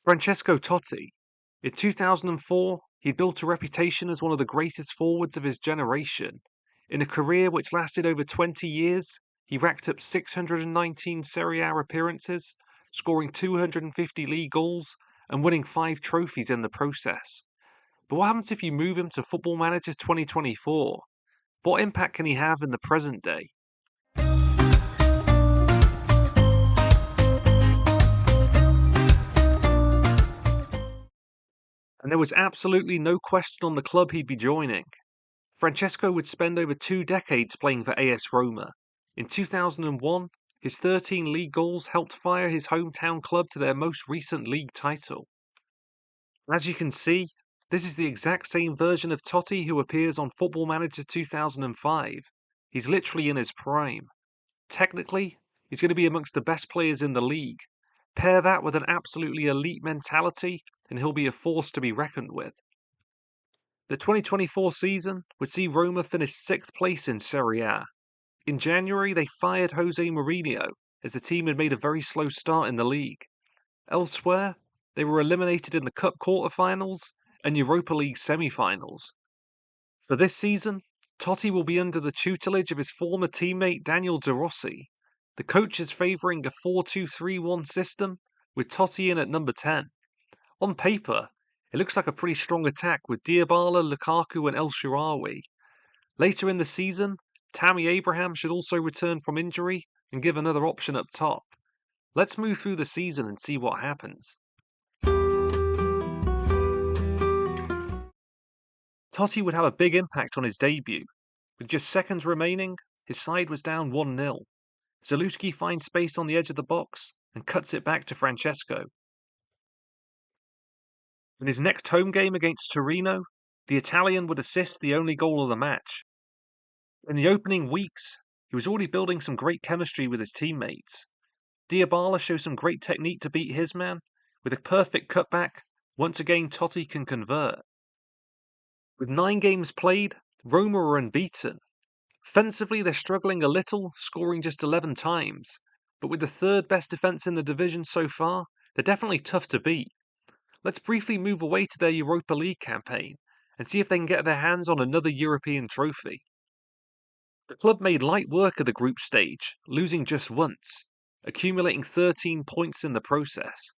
Francesco Totti. In 2004, he built a reputation as one of the greatest forwards of his generation. In a career which lasted over 20 years, he racked up 619 Serie A appearances, scoring 250 league goals and winning 5 trophies in the process. But what happens if you move him to Football Manager 2024? What impact can he have in the present day? And there was absolutely no question on the club he'd be joining. Francesco would spend over 2 decades playing for AS Roma. In 2001, his 13 league goals helped fire his hometown club to their most recent league title. As you can see, this is the exact same version of Totti who appears on Football Manager 2005. He's literally in his prime. Technically, he's going to be amongst the best players in the league. Pair that with an absolutely elite mentality, and he'll be a force to be reckoned with. The 2024 season would see Roma finish 6th place in Serie A. In January, they fired Jose Mourinho, as the team had made a very slow start in the league. Elsewhere, they were eliminated in the Cup quarter-finals and Europa League semi-finals. For this season, Totti will be under the tutelage of his former teammate Daniel De Rossi. The coach is favouring a 4-2-3-1 system, with Totti in at number 10. On paper, it looks like a pretty strong attack with Dybala, Lukaku and El Shaarawy. Later in the season, Tammy Abraham should also return from injury and give another option up top. Let's move through the season and see what happens. Totti would have a big impact on his debut. With just seconds remaining, his side was down 1-0. Zalewski finds space on the edge of the box and cuts it back to Francesco. In his next home game against Torino, the Italian would assist the only goal of the match. In the opening weeks, he was already building some great chemistry with his teammates. Dybala shows some great technique to beat his man. With a perfect cutback, once again Totti can convert. With 9 games played, Roma are unbeaten. Offensively, they're struggling a little, scoring just 11 times. But with the third best defence in the division so far, they're definitely tough to beat. Let's briefly move away to their Europa League campaign and see if they can get their hands on another European trophy. The club made light work of the group stage, losing just once, accumulating 13 points in the process.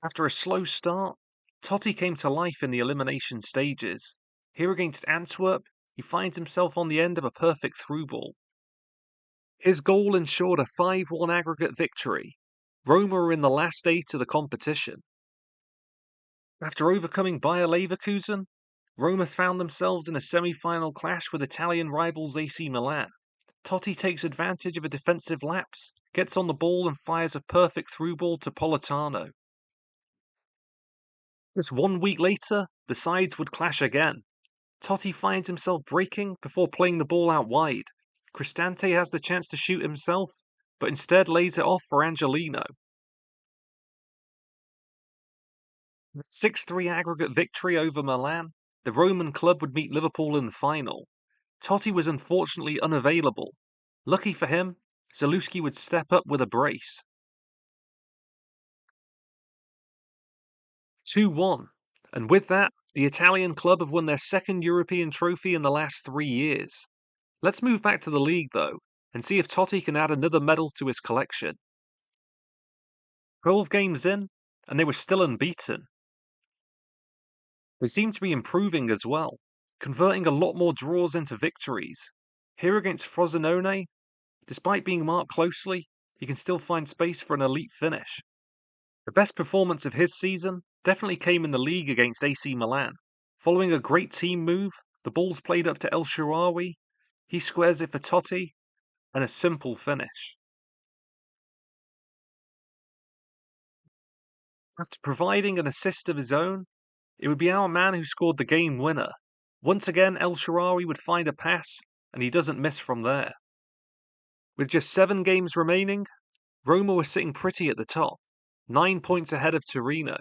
After a slow start, Totti came to life in the elimination stages. Here against Antwerp, he finds himself on the end of a perfect through ball. His goal ensured a 5-1 aggregate victory. Roma are in the last 8 of the competition. After overcoming Bayer Leverkusen, Roma's found themselves in a semi-final clash with Italian rivals AC Milan. Totti takes advantage of a defensive lapse, gets on the ball and fires a perfect through ball to Politano. Just 1 week later, the sides would clash again. Totti finds himself breaking before playing the ball out wide. Cristante has the chance to shoot himself, but instead lays it off for Angelino. With 6-3 aggregate victory over Milan, the Roman club would meet Liverpool in the final. Totti was unfortunately unavailable. Lucky for him, Zalewski would step up with a brace. 2-1, and with that, the Italian club have won their second European trophy in the last 3 years. Let's move back to the league though, and see if Totti can add another medal to his collection. 12 games in, and they were still unbeaten. They seem to be improving as well, converting a lot more draws into victories. Here against Frosinone, despite being marked closely, he can still find space for an elite finish. The best performance of his season definitely came in the league against AC Milan. Following a great team move, the ball's played up to El Shaarawy, he squares it for Totti, and a simple finish. After providing an assist of his own, it would be our man who scored the game winner. Once again, El Shaarawy would find a pass, and he doesn't miss from there. With just 7 games remaining, Roma were sitting pretty at the top, 9 points ahead of Torino.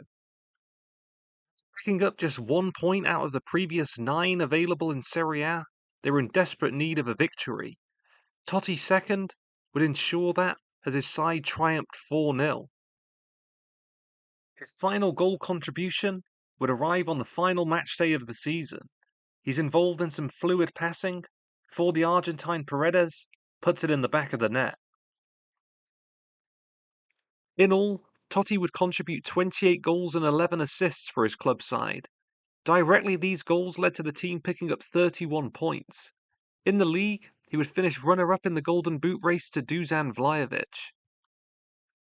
Picking up just 1 point out of the previous 9 available in Serie A, they were in desperate need of a victory. Totti's second would ensure that as his side triumphed 4-0. His final goal contribution would arrive on the final match day of the season. He's involved in some fluid passing before the Argentine Paredes puts it in the back of the net. In all, Totti would contribute 28 goals and 11 assists for his club side. Directly, these goals led to the team picking up 31 points. In the league, he would finish runner-up in the Golden Boot race to Dusan Vlahovic.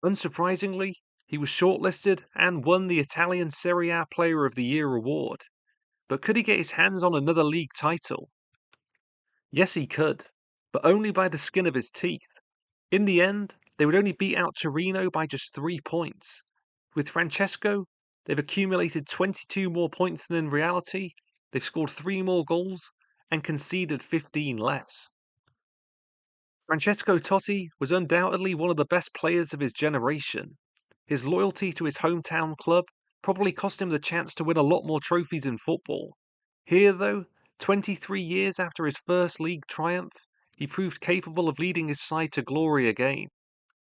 Unsurprisingly, he was shortlisted and won the Italian Serie A Player of the Year award. But could he get his hands on another league title? Yes, he could, but only by the skin of his teeth. In the end, they would only beat out Torino by just 3 points. With Francesco, they've accumulated 22 more points than in reality, they've scored 3 more goals, and conceded 15 less. Francesco Totti was undoubtedly one of the best players of his generation. His loyalty to his hometown club probably cost him the chance to win a lot more trophies in football. Here, though, 23 years after his first league triumph, he proved capable of leading his side to glory again.